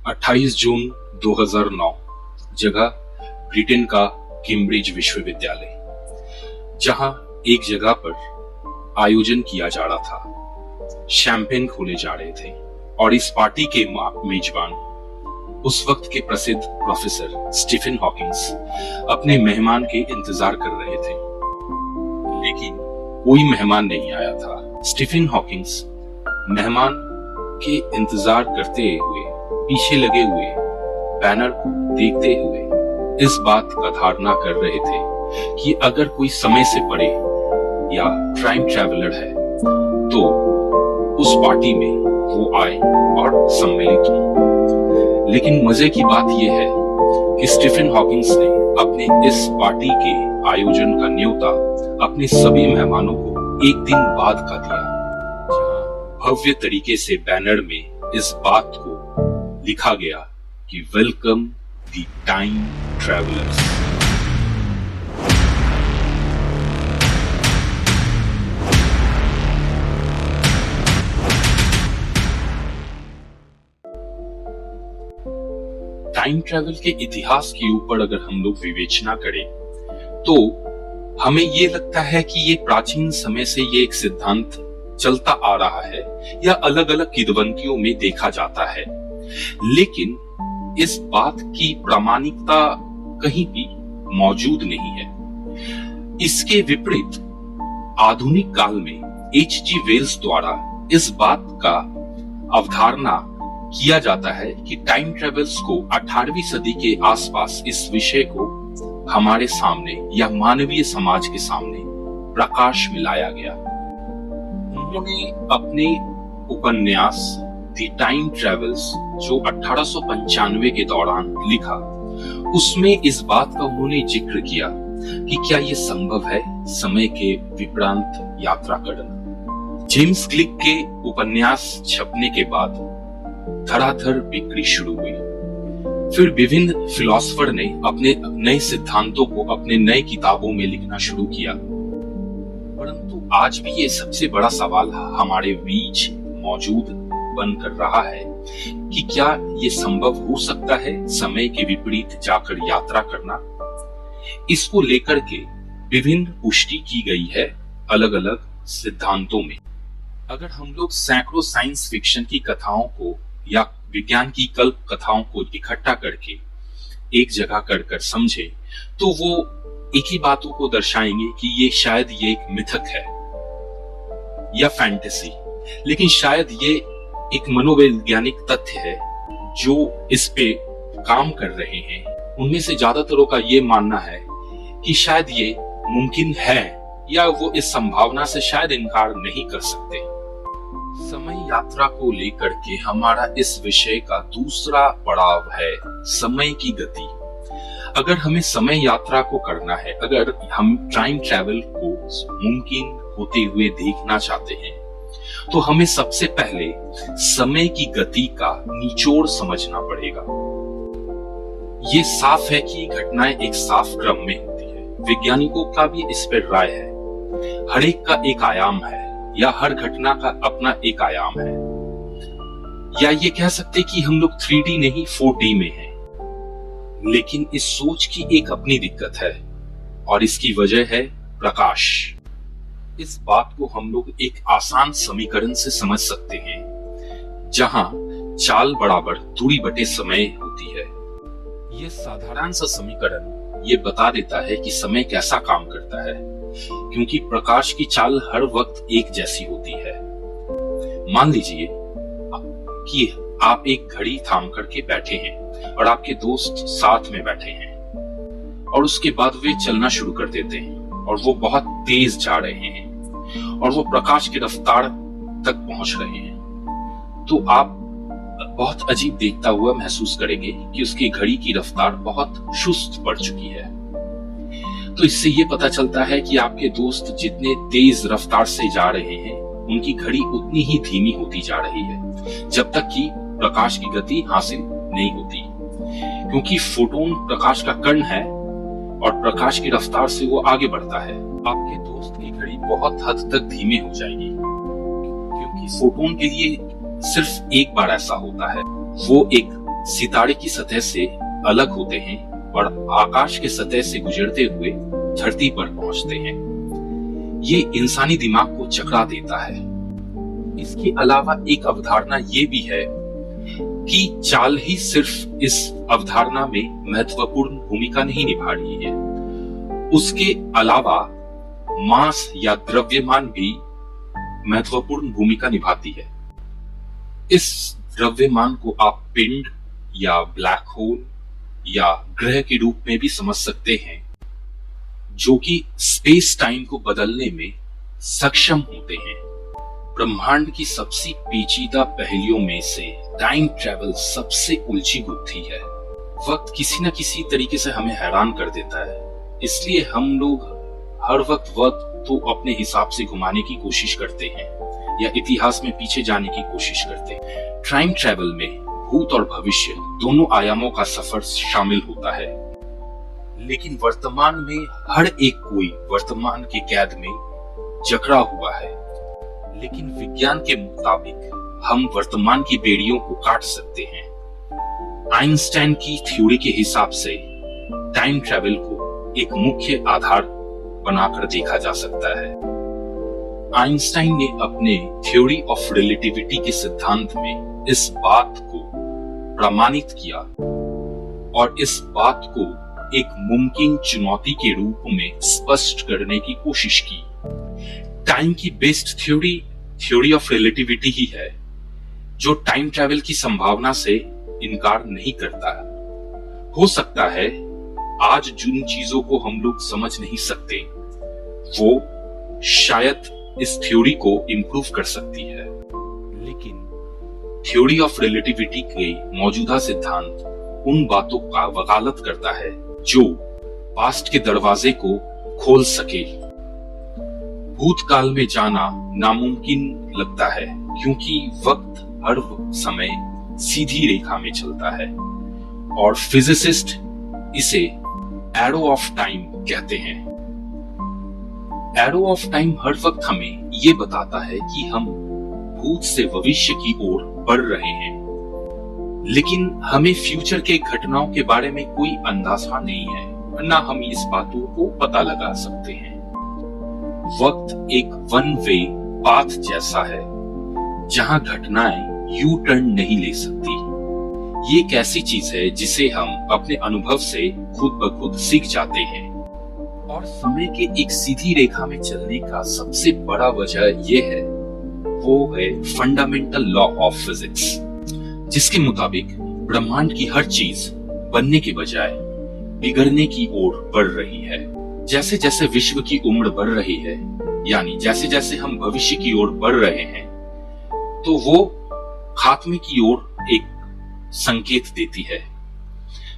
28 जून 2009, जगह ब्रिटेन का कैम्ब्रिज विश्वविद्यालय, जहां एक जगह पर आयोजन किया जा रहा था। शैंपेन खोले जा रहे थे और इस पार्टी के मेजबान उस वक्त के प्रसिद्ध प्रोफेसर स्टीफन हॉकिंस अपने मेहमान के इंतजार कर रहे थे, लेकिन कोई मेहमान नहीं आया था। स्टीफन हॉकिंस मेहमान के इंतजार करते हुए पीछे लगे हुए बैनर को देखते हुए इस बात का धारणा कर रहे थे कि अगर कोई समय से परे या टाइम ट्रैवलर है तो उस पार्टी में वो आए और सम्मिलित हो। लेकिन मजे की बात यह है कि स्टीफन हॉकिंस ने अपने इस पार्टी के आयोजन का न्योता अपने सभी मेहमानों को एक दिन बाद का दिया, जहां भव्य तरीके से बैनर में इस बात को लिखा गया कि welcome the time travellers. Time travel के इतिहास के ऊपर अगर हम लोग विवेचना करें तो हमें ये लगता है कि ये प्राचीन समय से ये एक सिद्धांत चलता आ रहा है या अलग अलग किंवदंतियों में देखा जाता है, लेकिन इस बात की प्रामाणिकता कहीं भी मौजूद नहीं है। इसके विपरीत आधुनिक काल में H.G. वेल्स द्वारा इस बात का अवधारणा किया जाता है कि टाइम ट्रेवल्स को 18वीं सदी के आसपास इस विषय को हमारे सामने या मानवीय समाज के सामने प्रकाश में लाया गया। उन्होंने अपने उपन्यास द टाइम ट्रेवल्स जो 1895 के दौरान लिखा, उसमें इस बात का उन्होंने जिक्र किया कि क्या यह संभव है समय के विपरीत यात्रा करना। जेम्स क्लिक के उपन्यास छपने के बाद धड़ाधड़ बिक्री शुरू हुई। फिर विभिन्न फिलोसोफर ने अपने नए सिद्धांतों को अपने नए किताबों में लिखना शुरू किया, परंतु आज भी ये सबसे बड़ा सवाल हमारे बीच मौजूद बन कर रहा है कि क्या ये संभव हो सकता है समय के विपरीत जाकर यात्रा करना। इसको लेकर के विभिन्न पुष्टि की गई है अलग अलग सिद्धांतों में। अगर हम लोग सैकड़ों साइंस फिक्शन की कथाओं को या विज्ञान की कल्प कथाओं को इकट्ठा करके एक जगह कर समझे तो वो एक ही बातों को दर्शाएंगे कि ये शायद ये एक मिथक है या फैंटेसी, लेकिन शायद ये एक मनोवैज्ञानिक तथ्य है जो इस पे काम कर रहे हैं। उनमें से ज्यादातरों का ये मानना है कि शायद ये मुमकिन है या वो इस संभावना से शायद इनकार नहीं कर सकते। समय यात्रा को लेकर के हमारा इस विषय का दूसरा पड़ाव है समय की गति। अगर हमें समय यात्रा को करना है, अगर हम टाइम ट्रैवल को मुमकिन होते हुए देखना चाहते हैं, तो हमें सबसे पहले समय की गति का निचोड़ समझना पड़ेगा। ये साफ है कि घटनाएं एक साफ क्रम में होती है। वैज्ञानिकों का भी इस पर राय है। हर एक का एक आयाम है या हर घटना का अपना एक आयाम है, या ये कह सकते कि हम लोग 3D नहीं 4D में हैं। लेकिन इस सोच की एक अपनी दिक्कत है और इसकी वजह है प्रकाश। इस बात को हम लोग एक आसान समीकरण से समझ सकते हैं, जहां चाल बराबर दूरी बटे समय होती है। यह साधारण सा समीकरण ये बता देता है कि समय कैसा काम करता है, क्योंकि प्रकाश की चाल हर वक्त एक जैसी होती है। मान लीजिए कि आप एक घड़ी थाम करके बैठे हैं और आपके दोस्त साथ में बैठे हैं, और उसके बाद वे चलना शुरू कर देते हैं और वो बहुत तेज जा रहे हैं और वो प्रकाश की रफ्तार तक पहुंच रहे हैं, तो आप बहुत अजीब देखता हुआ महसूस करेंगे कि उसकी घड़ी की रफ्तार बहुत सुस्त पड़ चुकी है। तो इससे ये पता चलता है कि आपके दोस्त जितने तेज रफ्तार से जा रहे हैं, उनकी घड़ी उतनी ही धीमी होती जा रही है, जब तक कि प्रकाश की गति हासिल नहीं होती। क्योंकि फोटोन प्रकाश का कण है और प्रकाश की रफ्तार से वो आगे बढ़ता है, आपके दोस्त की घड़ी बहुत हद तक धीमी हो जाएगी, क्योंकि फोटोन के लिए सिर्फ एक बार ऐसा होता है। वो एक सितारे की सतह से अलग होते हैं और आकाश के सतह से गुजरते हुए धरती पर पहुंचते हैं। ये इंसानी दिमाग को चकरा देता है। इसके अलावा एक अवधारणा ये भी है कि चाल ही सिर्फ इस अवधारणा में महत्वपूर्ण भूमिका नहीं निभा रही है, उसके अलावा मास या द्रव्यमान भी महत्वपूर्ण भूमिका निभाती है। इस द्रव्यमान को आप पिंड या ब्लैक होल या ग्रह के रूप में भी समझ सकते हैं, जो कि स्पेस टाइम को बदलने में सक्षम होते हैं। ब्रह्मांड की सबसे पेचीदा पहेलियों में से टाइम ट्रैवल सबसे उलझी गुत्थी है। वक्त किसी न किसी तरीके से हमें हैरान कर देता है, इसलिए हम लोग हर वक्त तो अपने हिसाब से घुमाने की कोशिश करते हैं या इतिहास में पीछे जाने की कोशिश करते हैं। टाइम ट्रैवल में भूत और भविष्य दोनों आयामों का सफर शामिल होता है, लेकिन वर्तमान में हर एक कोई वर्तमान के कैद में जकड़ा हुआ है। लेकिन विज्ञान के मुताबिक हम वर्तमान की बेड़ियों को काट सकते हैं। आइंस्टाइन की थ्योरी के हिसाब से टाइम ट्रैवल को एक मुख्य आधार बनाकर देखा जा सकता है। आइंस्टाइन ने अपने थ्योरी ऑफ रिलेटिविटी के सिद्धांत में इस बात को प्रमाणित किया और इस बात को एक मुमकिन चुनौती के रूप में स्पष्ट करने की कोशिश की। टाइम की बेस्ट थ्योरी ऑफ रिलेटिविटी ही है जो टाइम ट्रैवल की संभावना से इनकार नहीं करता। हो सकता है आज जिन चीजों को हम लोग समझ नहीं सकते वो शायद इस थ्योरी को इंप्रूव कर सकती है, लेकिन थ्योरी ऑफ रिलेटिविटी के मौजूदा सिद्धांत उन बातों का वकालत करता है जो पास्ट के दरवाजे को खोल सके। भूतकाल में जाना नामुमकिन लगता है क्योंकि वक्त हर समय सीधी रेखा में चलता है और फिजिसिस्ट इसे एरो ऑफ टाइम कहते हैं। एरो ऑफ टाइम हर वक्त हमें ये बताता है कि हम भूत से भविष्य की ओर बढ़ रहे हैं, लेकिन हमें फ्यूचर के घटनाओं के बारे में कोई अंदाजा नहीं है, वरना हम इस बातों को पता लगा सकते हैं। वक्त एक वन वे पाथ जैसा है जहां घटनाएं यू टर्न नहीं ले सकती। ये एक ऐसी चीज है जिसे हम अपने अनुभव से खुद ब खुद सीख जाते हैं और समय के एक सीधी रेखा में चलने का सबसे बड़ा वजह यह है वो है फंडामेंटल लॉ ऑफ फिजिक्स, जिसके मुताबिक ब्रह्मांड की हर चीज बनने के बजाय बिगड़ने की ओर बढ़ रही है। जैसे जैसे विश्व की उम्र बढ़ रही है, यानी जैसे जैसे हम भविष्य की ओर बढ़ रहे हैं, तो वो खात्मे की ओर एक संकेत देती है।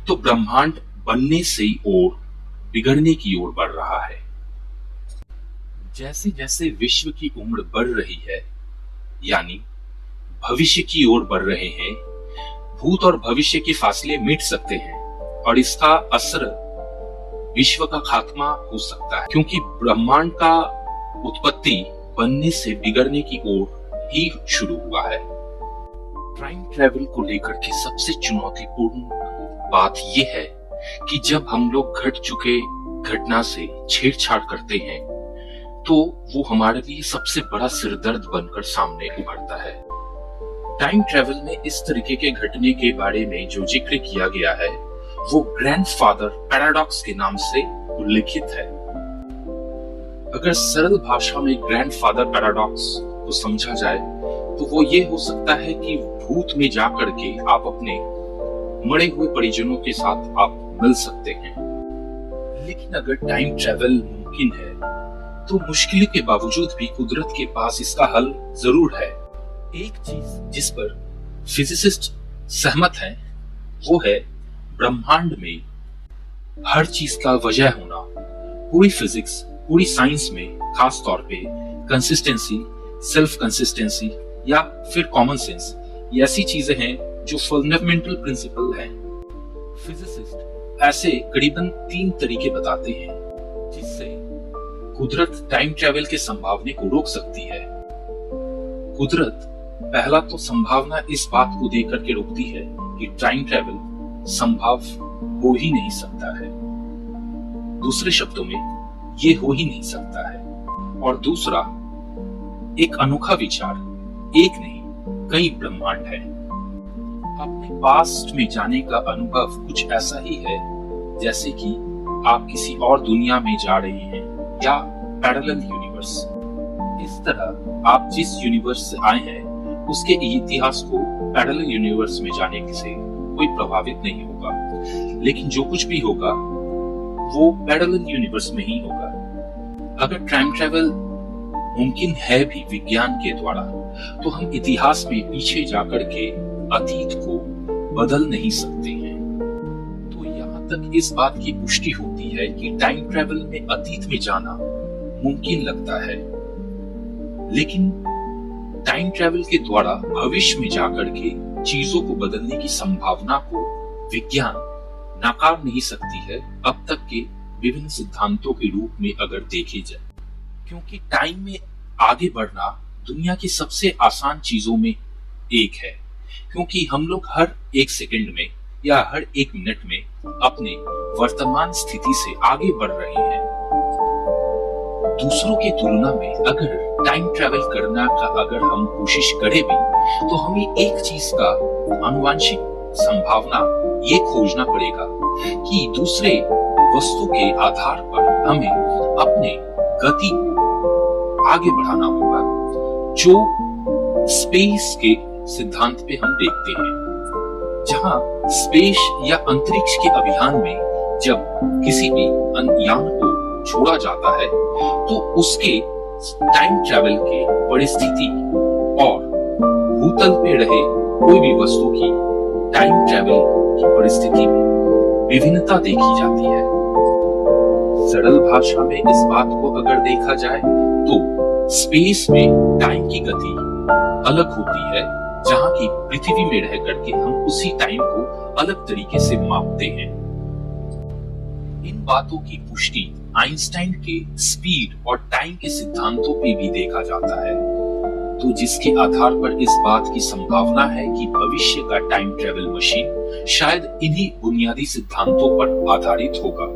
तो ब्रह्मांड बनने से और बिगड़ने की ओर बढ़ रहा है। जैसे जैसे विश्व की उम्र बढ़ रही है, यानी भविष्य की ओर बढ़ रहे हैं, भूत और भविष्य के फासले मिट सकते हैं और इसका असर विश्व का खात्मा हो सकता है, क्योंकि ब्रह्मांड का उत्पत्ति बनने से बिगड़ने की ओर ही शुरू हुआ है। टाइम ट्रैवल को लेकर के सबसे चुनौतीपूर्ण बात यह है कि जब हम लोग घट चुके घटना से छेड़छाड़ करते हैं तो वो हमारे लिए सबसे बड़ा सिरदर्द बनकर सामने उभरता है। टाइम ट्रैवल में इस तरीके के घटने के बारे में जो जिक्र किया गया है वो ग्रैंडफादर पैराडॉक्स के नाम से उल्लेखित है। अगर सरल भाषा में ग्रैंडफादर पैराडॉक्स को समझा जाए तो वो ये हो सकता है कि भूत में जाकर के आप अपने मरे हुए परिजनों के साथ आप मिल सकते हैं। लेकिन अगर टाइम ट्रैवल मुमकिन है तो मुश्किल के बावजूद भी कुदरत के पास इसका हल जरूर है। एक चीज जिस पर फिजिसिस्ट सहमत हैं वो है ब्रह्मांड में हर चीज का वजह होना। पूरी फिजिक्स, पूरी साइंस में खास तौर पे कंसिस्टेंसी, सेल्फ कंसिस्टेंसी या फिर कॉमन सेंस, ये ऐसी चीजें हैं जो फंडामेंटल प्रिंसिपल हैं। फिजिसिस्ट ऐसे करीबन 3 तरीके बताते हैं जिससे कुदरत टाइम ट्रैवल के संभावने को रोक सकती है। कुदरत पहला तो संभावना इस बात को देकर के रोकती है कि टाइम ट्रेवल संभव हो ही नहीं सकता है। दूसरे शब्दों में ये हो ही नहीं सकता है। और दूसरा, एक अनोखा विचार, एक नहीं कई ब्रह्मांड है। अपने पास्ट में जाने का अनुभव कुछ ऐसा ही है जैसे कि आप किसी और दुनिया में जा रहे हैं या पैरेलल यूनिवर्स। इस तरह आप जिस यूनिवर्स से आए हैं उसके इतिहास को पैरेलल यूनिवर्स में जाने से कोई प्रभावित नहीं होगा, लेकिन जो कुछ भी होगा वो पैरेलल यूनिवर्स में ही होगा। अगर टाइम ट्रेवल मुमकिन है भी विज्ञान के द्वारा, तो हम इतिहास में पीछे जाकर के अतीत को बदल नहीं सकते हैं। तो यहाँ तक इस बात की पुष्टि होती है कि टाइम ट्रेवल में अतीत में जाना मुमकिन लगता है, लेकिन टाइम ट्रेवल के द्वारा भविष्य में जाकर के चीजों को बदलने की संभावना को विज्ञान नकार नहीं सकती है, अब तक के विभिन्न सिद्धांतों के रूप में अगर देखे जाए। क्योंकि टाइम में आगे बढ़ना दुनिया की सबसे आसान चीजों में एक है, क्योंकि हम लोग हर एक सेकंड में या हर एक मिनट में अपने वर्तमान स्थिति से आगे बढ़ रहे हैं। दूसरों की तुलना में अगर टाइम ट्रेवल करना का अगर हम कोशिश करें भी, तो हमें एक चीज का आनुवांशिक संभावना ये खोजना पड़ेगा कि दूसरे वस्तु के आधार पर हमें अपने गति आगे बढ़ाना होगा, जो स्पेस के सिद्धांत पे हम देखते हैं। जहां स्पेस या अंतरिक्ष के अभियान में जब किसी भी यान को छोड़ा जाता है, तो उसके टाइम ट्रेवल के परिस्थिति और भूतल पे रहे कोई भी वस्तु की टाइम ट्रेवल की परिस्थिति में विभिन्नता देखी जाती है। सरल भाषा में इस बात को अगर देखा जाए तो स्पेस में टाइम की गति अलग होती है, जहां की पृथ्वी में रह करके हम उसी टाइम को अलग तरीके से मापते हैं। इन बातों की पुष्टि आइंस्टाइन के स्पीड और टाइम के सिद्धांतों पे भी देखा जाता है, तो जिसके आधार पर इस बात की संभावना है कि भविष्य का टाइम ट्रेवल मशीन शायद इन्हीं बुनियादी सिद्धांतों पर आधारित होगा।